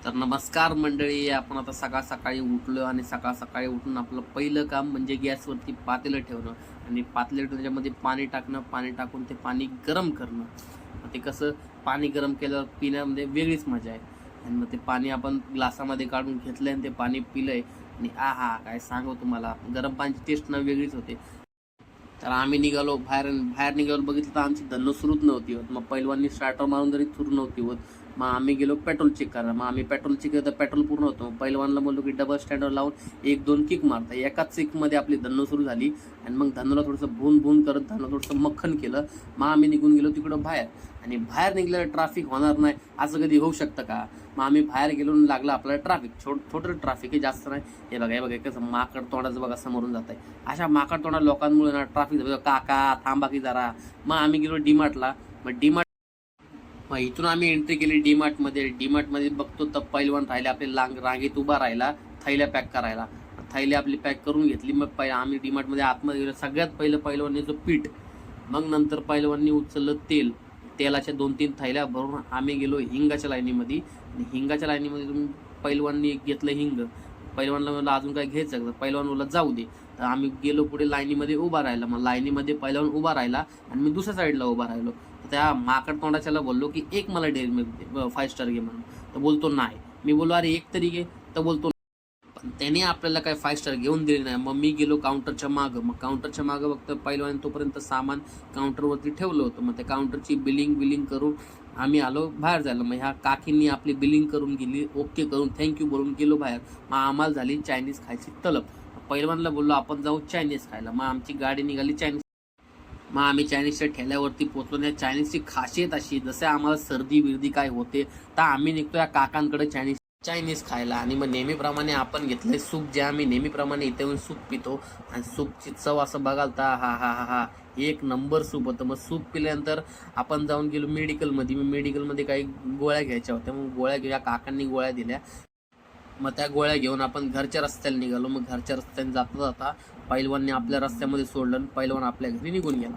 तर नमस्कार मंडळी, आपण आता सकाळ सकाळी उठलो आणि सकाळ सकाळी उठून आपलं पहिलं काम म्हणजे गॅसवरती पातेलं ठेवणं आणि पातेलं ठेवून त्याच्यामध्ये पाणी टाकणं, पाणी टाकून ते पाणी गरम करणं. मग ते कसं पाणी गरम केल्यावर पिण्यामध्ये वेगळीच मजा आहे. आणि मग ते पाणी आपण ग्लासामध्ये काढून घेतलंय आणि ते पाणी पिलंय आणि आहा काय सांगू तुम्हाला, गरम पाण्याची टेस्ट ना वेगळीच होते. तर आम्ही निघालो बाहेर बाहेर निघालो, बघितलं तर आमची धन्न सुरूच नव्हती होत. मग पैलवाननी स्टार्टर मारून जरी सुरू नव्हती होत, मग आम्ही गेलो पेट्रोल चेक करायला. मग आम्ही पेट्रोल चेक केलं तर पेट्रोल पूर्ण होतं. पैलवानला बोललो की डबल स्टँडवर लावून 1-2 किक मारता. एकाच किकमध्ये आपली धन्न सुरू झाली आणि मग धन्नूला थोडंसं भून भून करत धन्न थोडंसं मक्खन केलं. मग आम्ही निघून गेलो तिकडं बाहेर. आणि बाहेर निघल्यावर ट्रॅफिक होणार नाही असं कधी होऊ शकतं का? मग आम्ही बाहेर गेलो आणि लागलं आपल्याला ट्रॅफिक. छोटं ट्रॅफिक आहे, जास्त नाही. हे बघा कसं माकड तोंडाचं बघा समोरून जात आहे. अशा माकड तोंडा लोकांमुळे ना ट्रॅफिक झालं. काका थांबा की जरा. मग आम्ही गेलो डीमार्टला. मग इथून आम्ही एंट्री केली डीमार्टमध्ये. डीमार्टमध्ये बघतो तर पैलवान राहिले आपले रांगेत उभा राहिला थैल्या पॅक करायला. थैल्या आपली पॅक करून घेतली. मग आम्ही डीमार्टमध्ये आतमध्ये गेलो. सगळ्यात पहिलं पैलवानीचं पीठ, मग नंतर पैलवाननी उचललं तेलाच्या 2-3 थैल्या भरून आम्ही गेलो हिंगाच्या लाईनीमध्ये. आणि हिंगाच्या लाईनीमध्ये तुम्ही पैलवाननी घेतलं हिंग. पैलवानला म्हणलं अजून काय घ्यायचं का? पैलवान बोलला जाऊ दे. तर आम्ही गेलो पुढे लाईनीमध्ये उभा राहिला. मग लाईनीमध्ये पैलवान उभा राहिला आणि मी दुसऱ्या साईडला उभा राहिलो. तर त्या माकड तोंडाच्याला बोललो की एक मला डेअरी मिल्क 5 स्टार घे म्हणून. तर बोलतो नाही. मी बोललो अरे एक तरी घे. तर बोलतो पण त्याने आपल्याला काय 5 स्टार घेऊन दिले नाही. मग मी गेलो काउंटरच्या मागं. मग काउंटरच्या मागं बघतो पैलवान तोपर्यंत सामान काउंटरवरती ठेवलं होतं. मग त्या काउंटरची बिलिंग करून आम्ही आलो बाहेर जायला. मग ह्या काकींनी आपली बिलिंग करून गेली, ओके करून थँक्यू बोलून गेलो बाहेर. मग आम्हाला झाली चायनीज खायची तलब. पैलवानला बोललो आपण जाऊ चायनीज खायला. मग आमची गाडी निघाली चायनीज. मग आम्ही चायनीजच्या ठेल्यावरती पोहोचलो. त्या चायनीजची खासियत अशी, जसे आम्हाला सर्दी बिर्दी काय होते तर आम्ही निघतो या काकांकडे चायनीज खायला. आणि मग नेहमीप्रमाणे आपण घेतलंय सूप, जे आम्ही नेहमीप्रमाणे इथे येऊन सूप पितो. आणि सूपची चव असं बघाल तर हा हा हा हा एक नंबर सूप होतं. मग सूप पिल्यानंतर आपण जाऊन गेलो मेडिकलमध्ये. मी मेडिकलमध्ये काही गोळ्या घ्यायच्या होत्या. मग गोळ्या घेऊया, काकांनी गोळ्या दिल्या. मग त्या गोळ्या घेऊन आपण घरच्या रस्त्याला निघालो. मग घरच्या रस्त्याने जाता जाता पैलवानने आपल्या रस्त्यामध्ये सोडलं आणि पैलवान आपल्या घरी निघून गेला.